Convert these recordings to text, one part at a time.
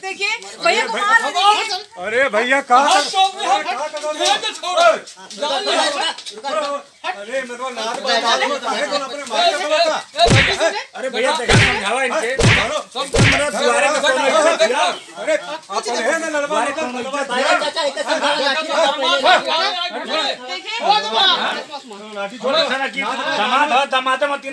देखिए भैया को मार रहे। अरे भैया कहाँ अरे मेरे को लात अरे भैया समझावा इनके अरे आप है ना लड़वाने का लाठी छोड़ो दमाद मत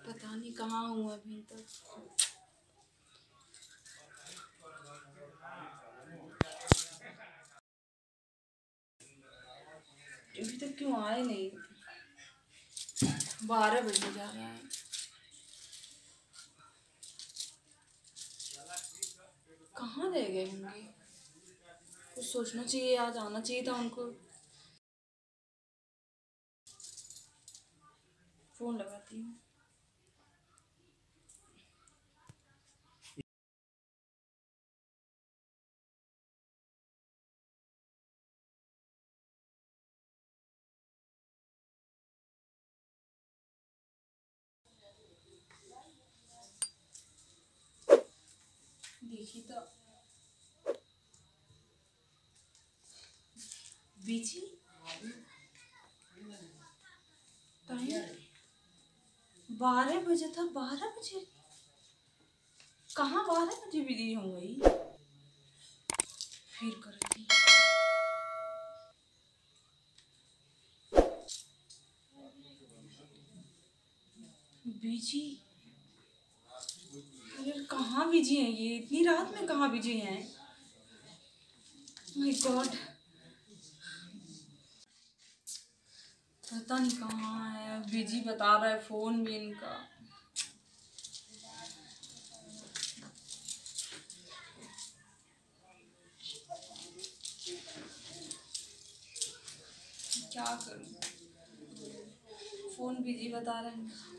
पता नहीं कहाँ हूँ अभी तक। अभी तक क्यों आए नहीं? 12 बजे जा रहा है। कहाँ रह गए होंगे? कुछ सोचना चाहिए, आज आना चाहिए था उनको। फोन लगाती हूँ। देखी तो बीजी टाइम 12 बजे था। 12 बजे कहाँ? 12 बजे बिजी हो गई। फिर करेगी। बिजी? अरे कहाँ बिजी हैं ये? इतनी रात में कहाँ बिजी हैं? माय गॉड, पता नहीं कहाँ है। बिजी बता रहा है फोन भी इनका। क्या करूं? फोन बिजी बता रहे हैं।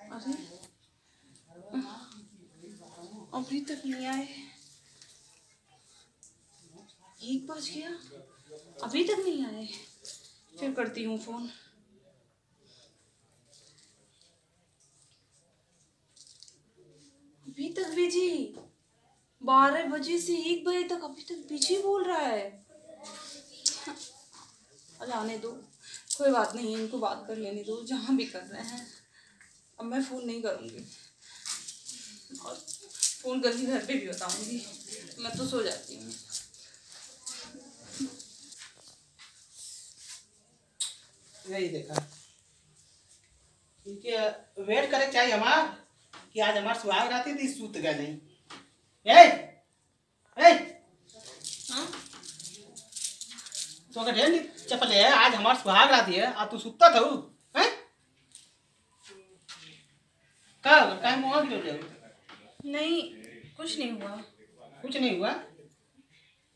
अरे अभी तक नहीं आए। 1 बज गया, अभी तक नहीं आए। फिर करती हूँ फोन। अभी तक बिजी। 12 बजे से 1 बजे तक अभी तक बिजी बोल रहा है। जाने दो, कोई बात नहीं, इनको बात कर लेने दो जहाँ भी कर रहे हैं। अब मैं फोन नहीं करूँगी और फोन करके घर पे भी बताऊंगी। मैं तो सो जाती हूँ। यही देखा क्योंकि वेट करे चाहिए हमार कि आज हमार सुहाग रात थी सूत गए नहीं। हाँ तो अगर ढेर चपल है, आज हमार सुहाग रात है आ तू सुतता था हैं? क्या टाइम हुआ नहीं, कुछ नहीं हुआ। कुछ नहीं हुआ?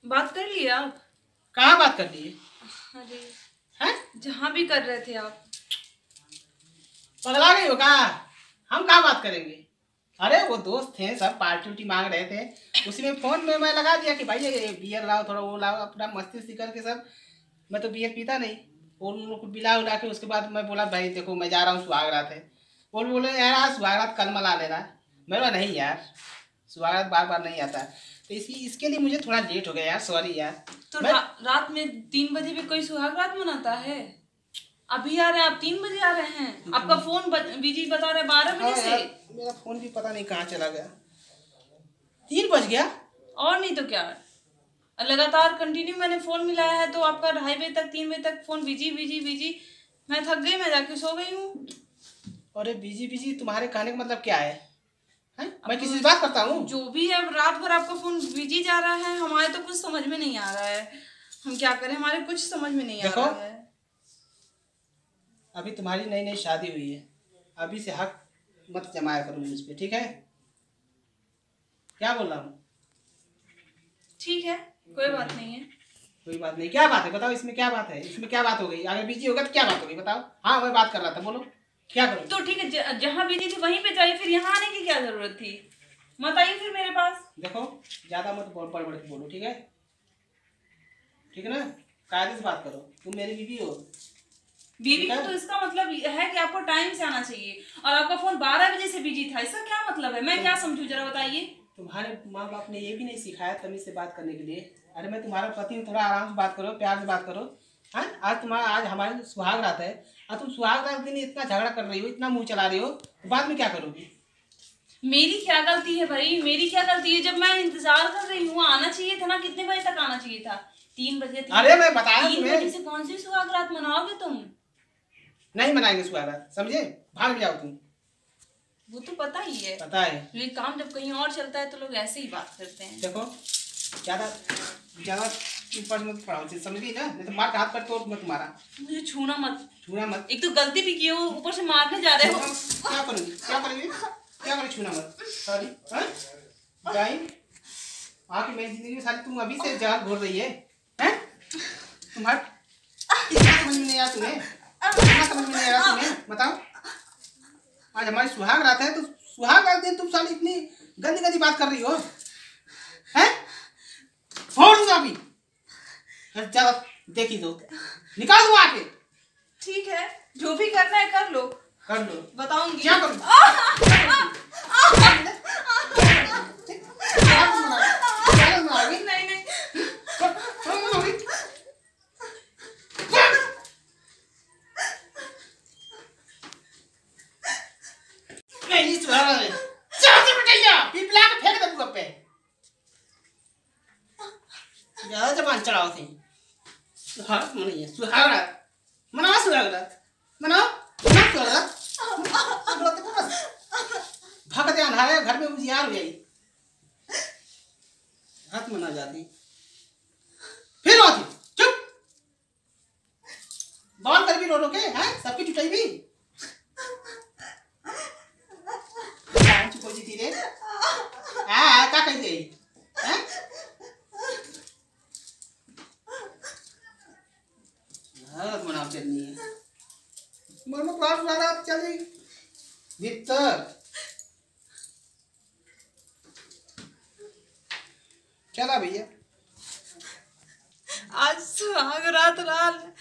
बात कर लिया आप? कहाँ बात कर लिए? अरे हैं? जहाँ भी कर रहे थे आप। पगला गई हो क्या? हम कहाँ बात करेंगे? अरे वो दोस्त थे सब, पार्टी उटी मांग रहे थे, उसी में फोन में मैं लगा दिया कि भाई ये बियर लाओ, थोड़ा वो लाओ, अपना मस्ती सी करके सब। मैं तो बियर पीता नहीं, और उन लोग को बिला उला के उसके बाद मैं बोला भाई देखो मैं जा रहा हूँ सुहाग रात है। और बोले यार आज सुहाग रात कल मना लेना। मैं बोला नहीं यार, सुहाग रात बार बार नहीं आता, तो इसके लिए मुझे थोड़ा लेट हो गया यार, सॉरी यार। तो रात में 3 बजे भी कोई सुहाग रात मनाता है? अभी आ रहे हैं आप, 3 बजे आ रहे हैं। आपका फोन बिजी बता रहे 12 बजे से। मेरा फोन भी पता नहीं कहाँ चला गया। 3 बज गया और नहीं तो क्या, लगातार कंटिन्यू मैंने फोन मिलाया है तो आपका 2:30 बजे तक 3 बजे तक फोन बिजी बिजी बिजी। मैं थक गई, मैं जाके सो गई हूँ। अरे बिजी बिजी तुम्हारे कहने का मतलब क्या है? मैं किसी से बात करता हूँ? जो भी है, रात भर आपका फोन बिजी जा रहा है। हमारे तो कुछ समझ में नहीं आ रहा है, हम क्या करें, हमारे कुछ समझ में नहीं आ रहा है। अभी तुम्हारी नई नई शादी हुई है, अभी से हक मत जमाया करो मुझ पे, ठीक है? क्या बोल रहा हूँ? ठीक है, कोई बात नहीं है। कोई बात नहीं? क्या बात है बताओ, इसमें क्या बात है? इसमें क्या बात हो गई? अगर बिजी होगा तो क्या बात हो गई बताओ। हाँ मैं बात कर रहा था, बोलो। क्या करूं? तो ठीक है, जहाँ बिजी थी वहीं पे जाइए, फिर यहाँ आने की क्या जरूरत थी? मत आइए फिर मेरे पास। देखो ज्यादा मत बड़बड़ के बोलो, ठीक है? ठीक है ना? कायदे से बात करो, तुम मेरी बीवी हो। बीवी को तो इसका मतलब है कि आपको टाइम से आना चाहिए, और आपका फोन 12 बजे से बिजी था, इसका क्या मतलब है? मैं क्या समझूं, जरा बताइए। तुम्हारे माँ बाप ने ये भी नहीं सिखाया तमीज से बात करने के लिए? अरे मैं तुम्हारा पति हूँ, थोड़ा आराम से बात करो, प्यार से बात करो। हाँ, आज हमारे सुहाग रात है, और तुम सुहाग रात के दिन इतना झगड़ा कर रही हो, इतना मुंह चला रही हो, तो बाद में क्या करोगी? मेरी क्या गलती है भाई, मेरी क्या गलती है? जब मैं इंतजार कर रही हूँ, आना चाहिए था ना, कितने बजे तक आना चाहिए था? 3 बजे। अरे मैं बताया 3 तुम्हें। बजे से कौन सी सुहाग रात मनाओगे तुम? नहीं मनाएंगे सुहाग रात, समझे? भाग जाओ तुम। वो तो पता ही है, पता है। ये काम जब कहीं और चलता है तो लोग ऐसे ही बात करते हैं। देखो ज्यादा ज्यादा ऊपर मत पड़ाओ, समझ गई ना? नहीं तो मार हाथ पर तोड़ मत तुम्हारा। मुझे छूना मत। छूना मत। एक तो गलती भी की हो, ऊपर से मारने जा रहे हो। क्या करोगी? क्या करोगी? क्या करोगी? छूना मत। सॉरी। हाँ गाई, आके मेरी जिंदगी में सारी तुम अभी से जहर घोल रही है, हैं? तुम्हारा इतना समझ में नहीं आया तुम्हें? इतना समझ में नहीं आया तुम्हें? बताओ, आज हमारी सुहाग रात है, तो सुहाग रात दिन तुम साली इतनी गंदी गंदी बात कर रही हो, हैं? फोड़ दूंगा अभी। चलो देखी दो, निकाल दो आके। ठीक है, जो भी करना है कर लो। कर लो। बताऊंगी क्या करूं? नहीं नहीं। नहीं सुहाग है, चल से बेटा पिपला के फेंक दे मुंह पे। ज्यादा जबान चढ़ाओ थे। सुहाग मनाइए, सुहाग रात मनाओ, सुहाग रात मनाओ, मनाओ सुहाग रात। भाग दे, अंधारे घर में उजियार हो जाई, हाथ मना जाती फिर होती। चुप, बॉल कर भी रो रो के, हैं? सबकी टुटाई भी चुप हो जीती रे। क्या कही दे, हैं? मना करनी है, मनो क्लास वाला चली भीतर। चला भैया, आज सुहाग रात रात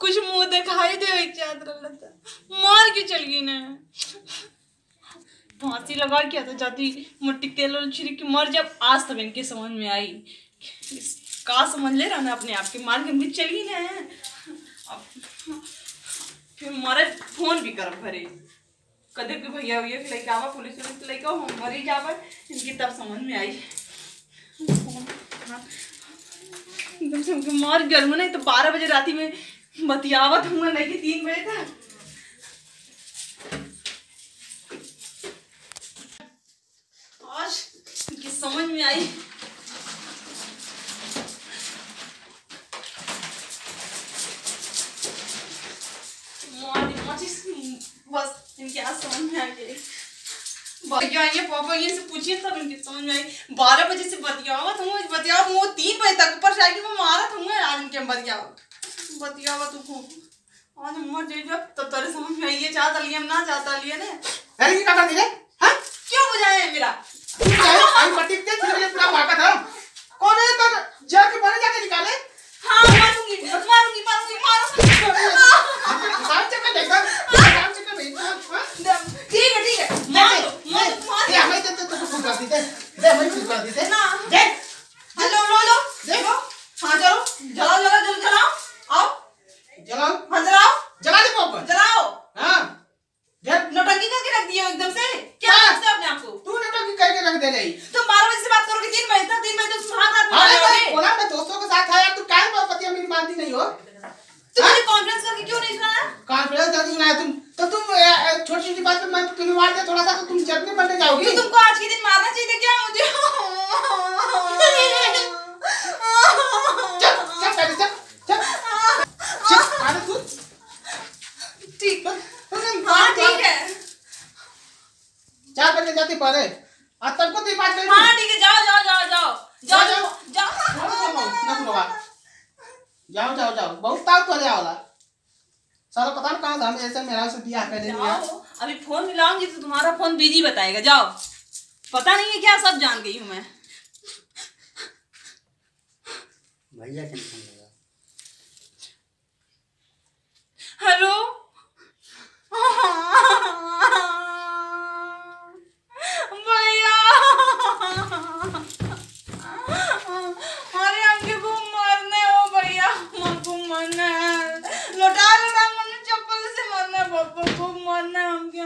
कुछ मुंह दिखाई दे, चादर मार के चल गई ना। फांसी लगा के आता जाती, मिट्टी तेल और छिड़क के मर। जब आज तब इनके समझ में आई, का समझ ले रहा ना अपने आप के, मार के भी चल गई ना। अब फिर मारे फोन भी कर भरे, कदे के भैया भैया के लेके आवा, पुलिस के लेके आओ, हम मरी जावा। इनकी तब समझ में आई, एकदम से हमको मार गल नहीं तो 12 बजे राती में बतियावत हुआ, नहीं 3 बजे तक। आज इनकी समझ में आई। बस इनकी आज समझ में आ गई। भैया ये पापा ये से पूछिए तब इनकी समझ में आई। 12 बजे से बतियावत हूँ, 3 बजे तक ऊपर से आके मैं मारत हूँ। आज इनके बतियावत हूँ, आज मर जाए जब तो तेरे समझ में आई। ये चाहता लिए हम ना चाहता लिए ने। अरे क्या कर दी रे? हाँ? क्यों बुझाए मेरा? आई मट्टी के छिलके पूरा भागा था। कौन है तो जाके बाहर जाके निकाले? हाँ मारूंगी मारूंगी मारूंगी मारूंगी। काम चक्कर देखा, काम चक्कर नहीं। ठीक है मार मार। ये हमें तो फुट कर देते, दे हमें फुट कर देते ना दे। हेलो लो देखो, हाँ चलो जलाओ जलाओ जल्दी जलाओ, आओ जलाओ, हाँ जलाओ, जला दे पॉपकॉर्न, जलाओ। हाँ नौटंकी करके रख दिया एकदम से, क्या लगता है अपने आप को? तू नौटंकी करके रख दे रही। तुम 12 बजे से बात करोगे, 3 बजे तक, 3 बजे तक सुहाग रात अरे मनाओगे। मैं बोला मैं दोस्तों के साथ था यार, तू काहे पति मेरी मानती नहीं हो? तुम मुझे कॉन्फ्रेंस करके क्यों नहीं सुनाया? कॉन्फ्रेंस करके सुनाया तुम, तो तुम छोटी छोटी बात पे मैं तुम्हें मार दिया थोड़ा सा तो तुम चटनी बनने जाओगी। तो तुमको आज के दिन मारना चाहिए क्या मुझे? चल चल पहले चल चल चल अरे तू ठीक, हाँ ठीक है। 4 बजे जाती पर है आज तक को 3 बात कर। हाँ ठीक है, जाओ जाओ जाओ जाओ जाओ जाओ जाओ जाओ जाओ बहुत ताव तो ले वाला सारा पता नहीं कहाँ था, हम ऐसे मेरा से दिया पहले लिया। जाओ, अभी फोन मिलाऊंगी तो तुम्हारा फोन बिजी बताएगा। जाओ, पता नहीं है क्या, सब जान गई हूँ मैं। भैया के फोन लगा। हेलो भैया, अरे हमके खूब मरने हो भैया, खूब मरने है। लौटा लौटा मैंने चप्पल से मरने है बाबा, खूब मरने है हमके।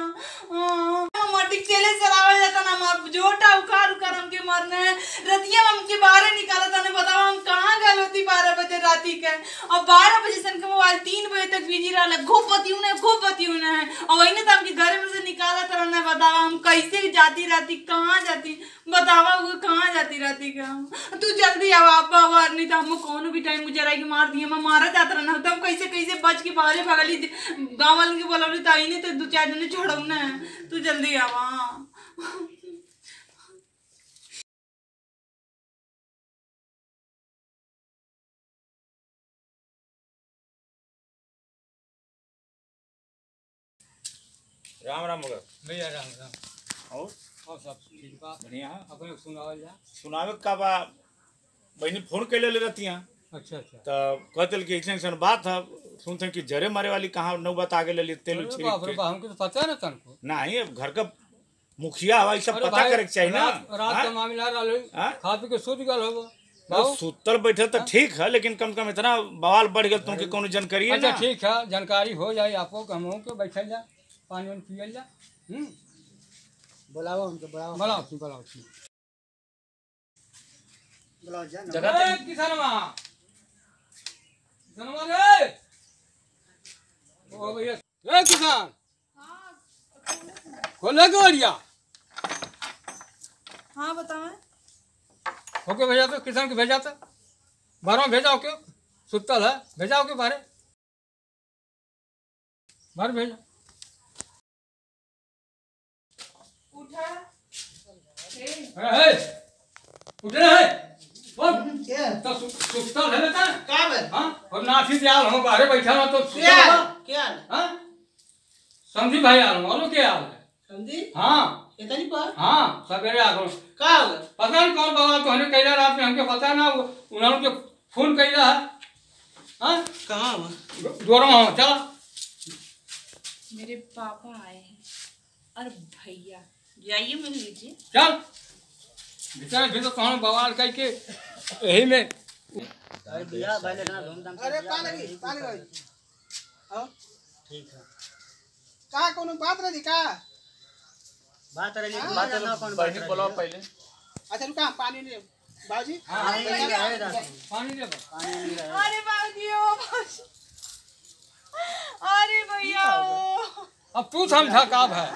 मटिक चले चलावे जाता ना, हम जोटा उखाड़ उखाड़ हमके मरने है। रतिया हमके बाहर निकाला था, ने बताओ हम कहाँ गए होती 12 बजे राती के। और 12 बजे से मोबाइल 3 बजे तक बिजी रहा, खूब पतियू ने है। और वही तो हमके घर में से निकाला था ना, बतावा हम कैसे जाती रहती, कहाँ जाती, बतावा वो कहाँ जाती रहती का। तू जल्दी आवा अब्बा आवा, नहीं तो हम कौन भी टाइम मुझे के मार दिए, मैं मारा जाता रहना। तो हम कैसे कैसे बच के बाहर भगली, गाँव वाले के बोलौली तो आई नहीं, तो 2-4 जने छोड़ऊ ना। तू जल्दी आवा। राम राम मगर भैया राम राम। और सब ठीक बा, बढ़िया है। अपने सुनावल जा। सुनावे का बा, बहनी फोन के ले रहती हैं अच्छा अच्छा। तो कहते कि ऐसा बात है, सुनते कि जरे मारे वाली कहाँ नौबत आगे ले ली तेल अरे छिड़क बाप रे के। बाप, हमको तो पता है ना तनको। नहीं, अब घर का मुखिया हवा, सब अरे पता भाई, करे के चाहिए ना। रात का हाँ? मामला रहलो, हाँ? खा पी के सूत गल होबो। तो बाबू सुतल बैठे तो ठीक है, लेकिन कम से कम इतना बवाल बढ़ गया, तुमके कोनो जानकारी है अच्छा ना। ठीक है, जानकारी हो जाए आपको, हमहू के बैठल जा, पानी वानी पियल जा। बुलाओ उनको, बुलाओ बनाओ छी बनाओ छी। बुलाओ जा ना। जगह ए किसनवा, किसनवा रे, ओ भैया ए किसान, खोल के बढ़िया। हाँ बताओ। ओके भेजा तो, किसान के भेजा तो, बाहर में भेजाओ क्यों, सुतल है, भेजाओ के बाहर, बाहर भेजा। उठा है उठे है बोल क्या तो सुतल है ना क्या बे? हां, और नाठी दे आल हम बाहर बैठा ना तो क्या सुतल क्या हां, समझी भाई आल मालूम क्या हाल है। समझी हां इतनी पर हां, सवेरे आ गए, का हो गया? पता नहीं कौन बाबा तो हने कैला रात में, हमके पता ना, उन्होंने के फोन कैला है। हां कहाँ हो? जोर में चल, मेरे पापा आए हैं और भैया, जाइए मिल लीजिए। चल भीतर भीतर तो हम बवाल कह के यही में। अरे भैया भाई लेना धूमधाम से अरे बियाह पानी भाई। पानी भाई हाँ ठीक है। का कोनो बात रही का? बात रही, बात ना कौन बात रही। बोलो पहले। अच्छा रुका, पानी ले बाबूजी। पानी नहीं रहे रात। पानी दे बा। पानी नहीं रहे। अरे बाबूजी, ओ बाबूजी, अरे भैया ओ, अब तू समझा का है।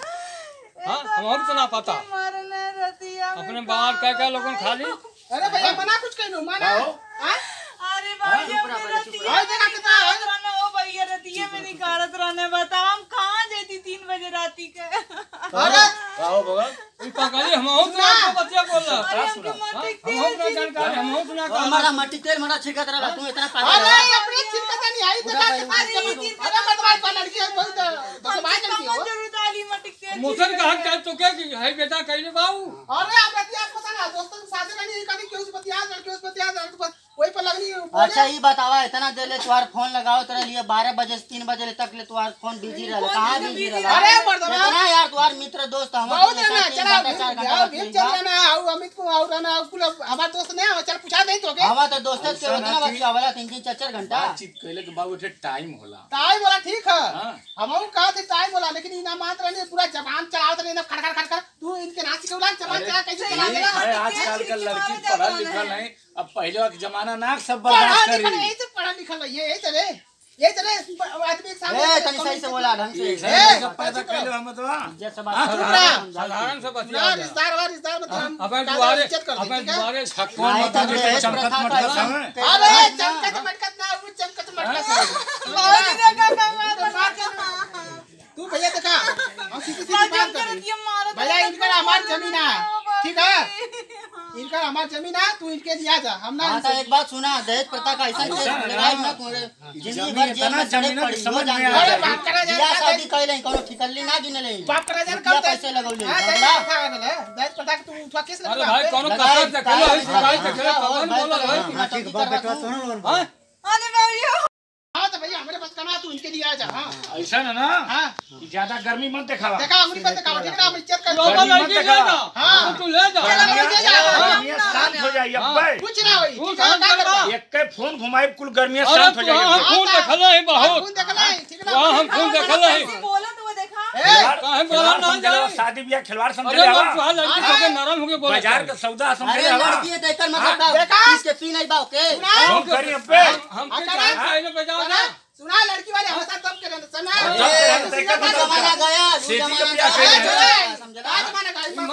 हाँ, हम तो ना पता, मरने रतिया में अपने बाहर कह लोगों खाली। अरे भैया मना कुछ कहलो माना हाँ? अरे भैया चुप रहा, मैं पहले चुप रतिया रहा। देखा कितना है? रहना, ओ भैया रतिया में निकारत रहने, बताओ हम कहाँ जाती 3 बजे राती के। अरे आओ बगल। ई पकड़ी हम हो तो आपको बच्चा बोल रहा। अरे हमके मत हम देखते हो तो जानकारी, हम हो तो ना और हमारा मट्टी तेल मरा छिड़कत रहा, तू इतना पागल अरे है। अपने चिर पता नहीं आई देखा के पास जब अरे बदमाश का लड़की है बहुत बदमाश लड़की हो। जरूर डाली मटिक तेल मुसन का हक तो क्या कि है बेटा कहले बाबू। अरे आप रतिया पता ना दोस्तों के साथ रहनी कभी क्यों से बतिया वही पर लगनी अच्छा ये बतावा, इतना देर ले तुम्हार फोन लगाओ तेरे लिए 12 बजे से 3 बजे तक ले तुम्हार फोन बिजी रहला, कहाँ बिजी रहला? अरे मर्दवा इतना यार तुम्हार मित्र दोस्त हम बहुत है ना, चला 4 घंटा भीम चल ना आओ अमित को आओ ना कुल हमारा दोस्त नहीं है, चल पूछा नहीं तो के हवा तो दोस्त के उतना बच्चा वाला 3-4 घंटा। बातचीत कहले के बाबू टाइम होला। टाइम बोला ठीक है हाँ। हम कहा थे टाइम बोला, लेकिन इना मात्र नहीं पूरा जबान चलाओ तो नहीं खड़ तू इनके नाच के उड़ा जबान चला कैसे चला देला? अरे आजकल का लड़की पढ़ल लिखल नहीं, अब पहले के जमाना ना सब बर्दाश्त पढ़ा लिखा करी। यही से पढ़ा लिखा ये चले आदमी एक सामने ए तनी सही से बोला ढंग से। पैदा कहले हम तो इज्जत से बात हाँ, कर। चुप रहा। साधारण से ना बतिया जा। रिश्तेदार मतलब अपन कायदा दुआरे, इज्जत कर अपन ठीक है? दुआरे नहीं तो दहेज चमकत प्रथा मटकत का समय। अरे चमकत मटकत ना वो चमकत मटकत तू भैया देखा हम किसी से बात कर रहे हैं। भैया इनका हमारी जमीन है ठीक है, इनका हमारी जमीन है, तू इनके दिया जा हम ना हाँ तो एक बात सुना, दहेज प्रथा का ऐसा लगाई ना तुम्हारे जिंदगी भर जेल में सड़े पड़ी हो समझ में जान आ अरे जाए। बाप करा जाए बियाह शादी कइले कोनो ठिकल्ली ना गिनले बाप करा जाए रुपया कब पैसे लगौले हां दहेज प्रथा के तू उठवा केस लगा अरे भाई कौन कसर से खेलो है शिकायत से खेलो कौन बोला है ठीक बात बेटा हां अरे भैया हां तो भैया हमारे पास करना तू इनके लिए आ जा हां ऐसा ना ना हां कि ज्यादा गर्मी मत दिखावा। देखा अंगुली पे दिखाओ ठीक ना हम इज्जत कर लोगों गर्मी मत लड़की ले दिखावा। जा हाँ। तू ले जा चलो, ले जा। गर्मियाँ शांत हो जाइए अब्बे। कुछ ना होई तू ठीक है शांत का करवा। करबा एक के फोन घुमाए कुल गर्मियाँ अरे शांत हो तू हम जाएगी। खून देखल है बहुत खून देख ले ठीक ना वहाँ हम खून देखल है बोला तो वो देखा ए काहे बोला ना जाए शादी ब्याह खिलवाड़ समझ अरे ले वो आवा। तुहार लड़की सबके नरम होके बोला बाजार का सौदा समझ अरे ले आवा। लड़की है तो एकर मतलब देखा? का किसके पी नहीं बा ओके फोन करी अब्बे। हम के जान काहे पे जाओ ना सुना लड़की वाले हमेशा तब करे सुना जमाना गया सेठी का जमाना ब्याह गया कइले। समझला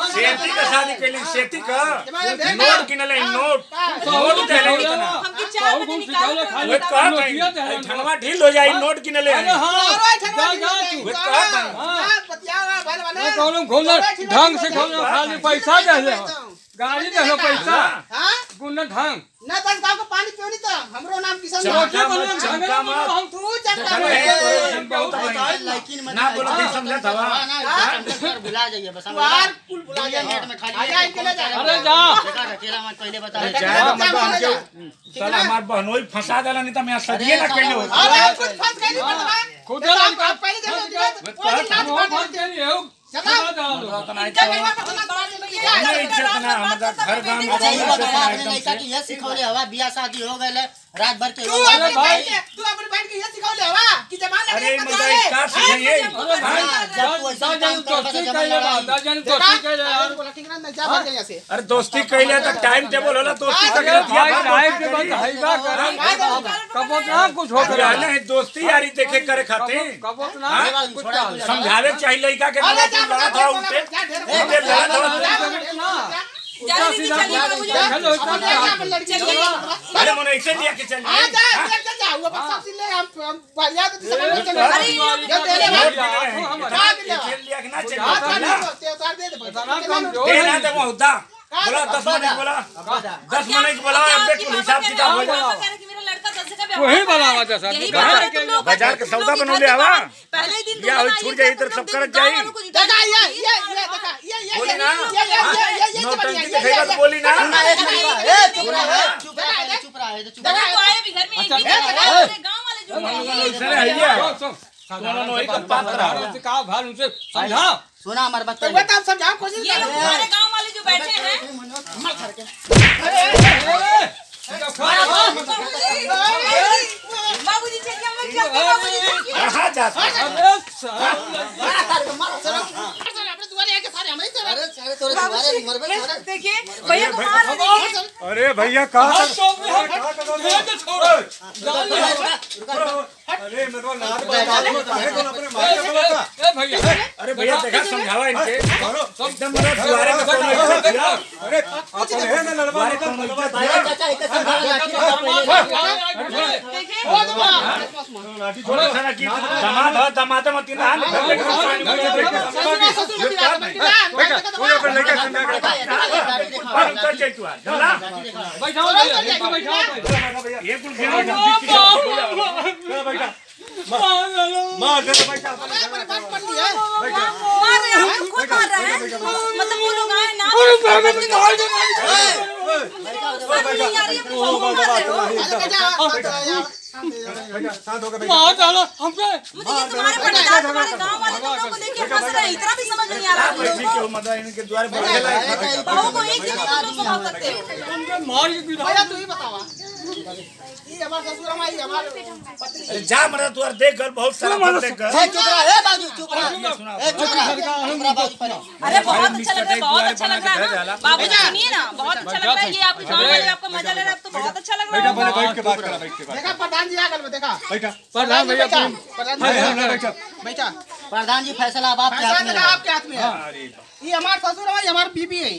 सेठी का शादी कैली सेठी का जमाना नोट किनले नोट नोट देले इतना। हमके 4 बजे निकाल वे कहा कहीं ठनवा ढील हो जाई नोट किनले अरे हां जा जा तू वे कहा कहीं कौन खोलना ढंग से खोलना खाली पैसा दे ले गाड़ी दे लो पैसा गुना ढंग ना 10 गांव का पानी पियो नहीं तो हमरो नाम किसान चमका है। मत, चमका मत। हम तू चमका लड़की ना बोलो कि समझत हवा। भुला जाइए बस बाहर कुल बुला जा नेट में खाली आजा इनके ले जा अरे जा देखा अकेला मत पहले बता अरे जाए मत हमके साला हमार बहनोई फंसा देला नहीं तो मैं सदिए ना कइले हो। अरे कुछ फंस गई नहीं पड़वा खुद आप पहले देखो वो दिन नाच मार दे ये इज्जत ना हमारा घर गांव अच्छा ये बताओ आपने एकदम लड़का से। की ये सिखौले हवा बियाह शादी हो गए रात भर के तू रोज अपनी भाई। बहन के ये सिखाओले हवा कि जमाना अरे मजा का सिखाइए। अरे दोस्ती कैले तो टाइम टेबल होला दोस्ती तक कुछ हो रहले हैं दोस्ती यारी देखे करे खातिर समझावे चाहिए लड़का के अरे तू लड़ा था उल्टे उल्टे लड़ा था। जल्दी चलिए बाबूजी चलिए अरे मोने ऐसे लिया के चल लिया के ना चल दे मुद्दा बोला 10 मिनट बोला 10 मिनट बोला अब कुल हिसाब किताब हो जाए। वही बनावा जैसा बाजार के सौदा बनौले हवा पहले ही दिन या छूट जाई इधर सब करत जाई बोली ना नौटंकी दिखेगा तो बोली ना। चुप रहा है चुप रहा ऐसे है दोनों एक पात्र का भाल उनसे समझा सुना हमारे बात समझाओ कोशिश ये लोग हमारे गांव वाले जो बैठे हैं बाबूजी चलिए हम लोग चलते हैं बाबूजी चलिए कहाँ जाता है? देखिए भैया को मार रहे हैं अरे भैया कहाँ अरे भैया देखा समझावा इनके एकदम मतलब दुआरे में कोई नहीं दिया। दुआरे को नहीं दिया। थोड़ा सा ना कि दमाद हो दमाद मत ना ये कुल मार रहे हैं हम खुद मार रहे हैं मतलब वो लोग आए ना नहीं आ रही है वो मार रहे हो मार डालो हमको मुझे ये तुम्हारे पट्टेदार तुम्हारे गांव वाले तुम लोगों को लेके फंस रहे हैं इतना भी समझ नहीं आ रहा तुम लोगों को मदद इनके द्वारे बैठे बहू को एक दिन में तुम लोग संभाल सकते हो मार के गिरा भैया तू ही बतावा ये हमारा ससुर हमारी हमारे पत्नी अरे जा मरा तू देख कर बहुत सारा बंद देख कर चुप रहा है बाबू चुप रहा चुप रहा बाबू पहले अरे बहुत अच्छा लग रहा है बहुत अच्छा लग रहा है ना बाबू सुनिए ना बहुत अच्छा लग रहा है ये आपके गांव वाले आपका मजा ले रहे हैं तो बहुत अच्छा लग रहा है देखा प्रधान जी आ गए देखा प्रधान भैया बैठा प्रधान जी फैसला अब आपके हाथ में फैसला है आपके हाथ में है ये हमारे ससुर है हमारी बीबी है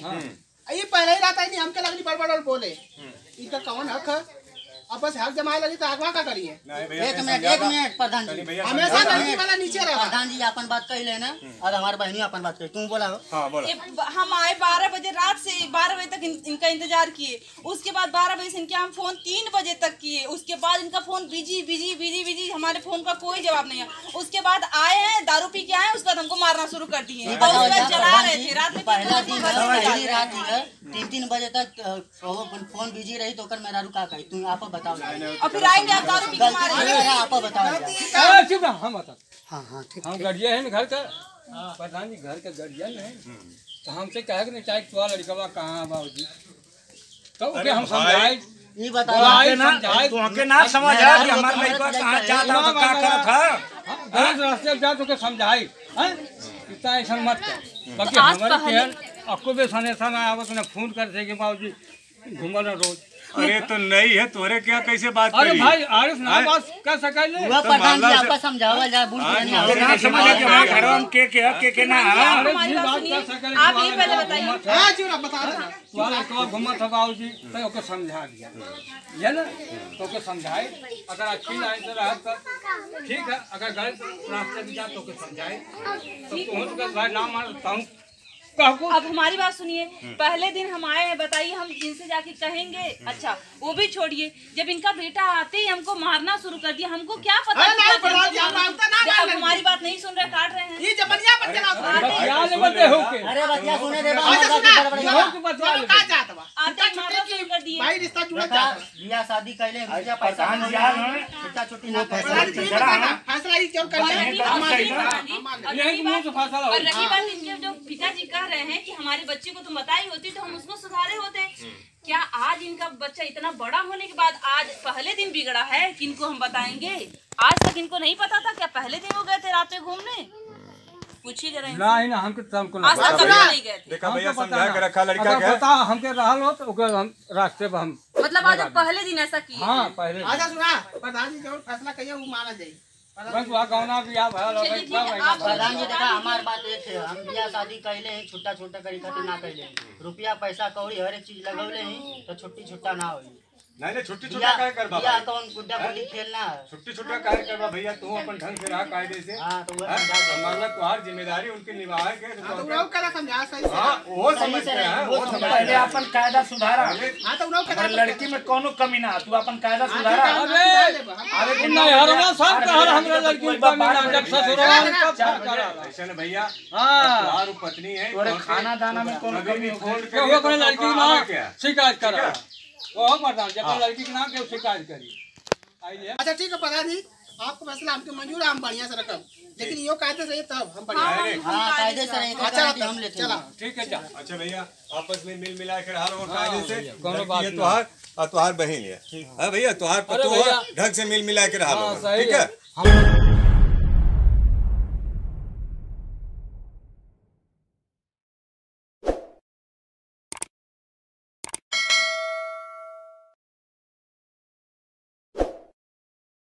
ये पहले ही रहता है नहीं हमके लगनी बड़बड़ बोले इनका कौन हक है अब बस हक जमाए लगी तो अगवा का करिए। एक मिनट प्रधान जी, हमेशा लड़की वाला नीचे रहा। प्रधान जी अपन बात कही ले ना, और हमारे बहनी अपन बात कही, तुम बोला हो। हम आए 12 बजे, रात से 12 बजे तक इनका इंतजार किए। उसके बाद 12 बजे से इनके हम फोन 3 बजे तक किए। उसके बाद इनका फोन बिजी, हमारे फोन का कोई जवाब नहीं है। उसके बाद आए हैं, दारू पी के आए, उसके बाद हमको मारना शुरू कर दिए। और उसके बाद चला रहे थे रात में, पहला दिन पहली रात है 3 बजे तक फोन बिजी रही तो मेरा रुका कही, तुम आप बताओ। और फिर आएंगे आप दारू पी के मारेंगे। आप बताओ। चुप रहो, हम बता। हाँ ठीक। हम गार्जियन है घर का, प्रधान जी घर का गार्जियन है, तो हमसे कहे कि नहीं चाहे तो लड़का कहाँ बाबूजी, तो हम समझाए ये बताओ तुमके ना समझ आ कि हमार लड़का कहां जाता तो का करत है। गलत रास्ते जा तो के समझाई हैं, इतना ऐसा मत कर। बाकी हमारे केहन आपको भी सनेसा ना आवत ने फोन कर से कि बाबूजी घूमल रोज। अरे तो नहीं है तोरे क्या कैसे बात अरे करी? भाई आरिफ ना बात कर सकेले। हुआ प्रधान जी आपका समझावा जा बुझ नहीं ना होगा। समझ के भाई घरों में के ना है। अरे हमारी जी बात बात सुनिए, कर सकेले। आप ये पहले बताइए। हाँ जी बता देना। तुम्हारा तो घुमा था बाबूजी, तो ओके समझा दिया ये ना, तो ओके समझाए। अगर अच्छी लाइन से रहा तो ठीक है, अगर गलत रास्ते से जा तो ओके समझाए। तो तुम तो भाई ना मानता हूँ कहको। अब हमारी बात सुनिए, पहले दिन हम आए हैं, बताइए हम इनसे जाके कहेंगे? अच्छा वो भी छोड़िए, जब इनका बेटा आते ही हमको मारना शुरू कर दिया, हमको क्या पता? अरे नहीं प्रधान जी, आप मानता ना अब मान हमारी बात नहीं सुन रहे, काट रहे हैं। ये जमनिया पर चला यार ले मत हो के अरे बच्चा सुने दे अच्छा सुना हो के बता ले। का जात बा आते ही मारना शुरू कर दिए। भाई रिश्ता जुड़ा जाता। बियाह शादी कैले रुपया पैसा छुट्टा छुट्टी ना प्रधान जी फैसला ही क्यों करते हैं? और रही मुंह से फैसला हो। और रही बात इनके जो पिताजी कह रहे हैं कि हमारे बच्चे को तुम बताई होती तो हम उसको सुधारे होते। क्या आज इनका बच्चा इतना बड़ा होने के बाद आज पहले दिन बिगड़ा है कि इनको हम बताएंगे? आज तक इनको नहीं पता था क्या? पहले दिन वो गए थे रात में घूमने? पूछिए जरा इनसे। नहीं ना हमके तुमको आज तक कभी नहीं गए थे। देखा भैया समझा के रखा लड़का अगर के। पता हमके रहल हो तो ओके हम रास्ते पे हम मतलब आज वो पहले दिन ऐसा किए। हाँ पहले अच्छा सुना प्रधान जी जो फैसला कहिए वो माना जाए। बस वहाँ गौना भी आप है चलिए ठीक है, आप प्रधान जी देखा हमार बात एक है, हम बियाह शादी कैले हैं छुट्टा छुट्टा करी खातिर ना कैले हैं। रुपया पैसा कौड़ी हर एक चीज लगौले हैं तो छुट्टी छुट्टा ना होई। नहीं छुट्टी छुट्टा काहे करबा? बियाह कौन गुड्डा गुड्डी खेलना है। छुट्टी छुट्टा काहे करबा भैया? तू अपन ढंग से रहा कायदे से। हाँ तो वो हमारा तुम्हारी जिम्मेदारी उनकी निभाए के हाँ तो उनको करा समझा सही से। हाँ वो समझते हैं, वो समझते पहले हैं। अपन कायदा सुधारा। हाँ तो उनको करा लड़की में कोनो कमी ना, तू अपन कायदा सुधारा। अरे नहीं हरना सब कहर हमरा लड़की का मिला जब ससुराल का करा। ऐसा ना भैया, हाँ तुम्हारी पत्नी है, तोरे खाना दाना में कोनो कभी कमी भी हो फोन वो करिए अपने तो लड़की तुमको ना आवे क्या? शिकायत करा। वो प्रधान जब लड़की के नाम के शिकायत करी। आइए अच्छा ठीक है प्रधान जी, आपको फैसला हमके मंजूर है, हम बढ़िया से रखब, लेकिन यो कायदे से तब हम बढ़िया। हाँ कायदे से रहेंगे, अच्छा गारंटी हम लेते चला हैं। ठीक है जा। अच्छा भैया आपस में मिल मिला कर हाल और कायदे से कोनो लड़की बात है नहीं। तुहार और तुहार बहन है। हाँ भैया तुहार अरे पतो भैया। ढंग से मिल मिला कर हाल हाँ होगा, सही ठीक है है? हम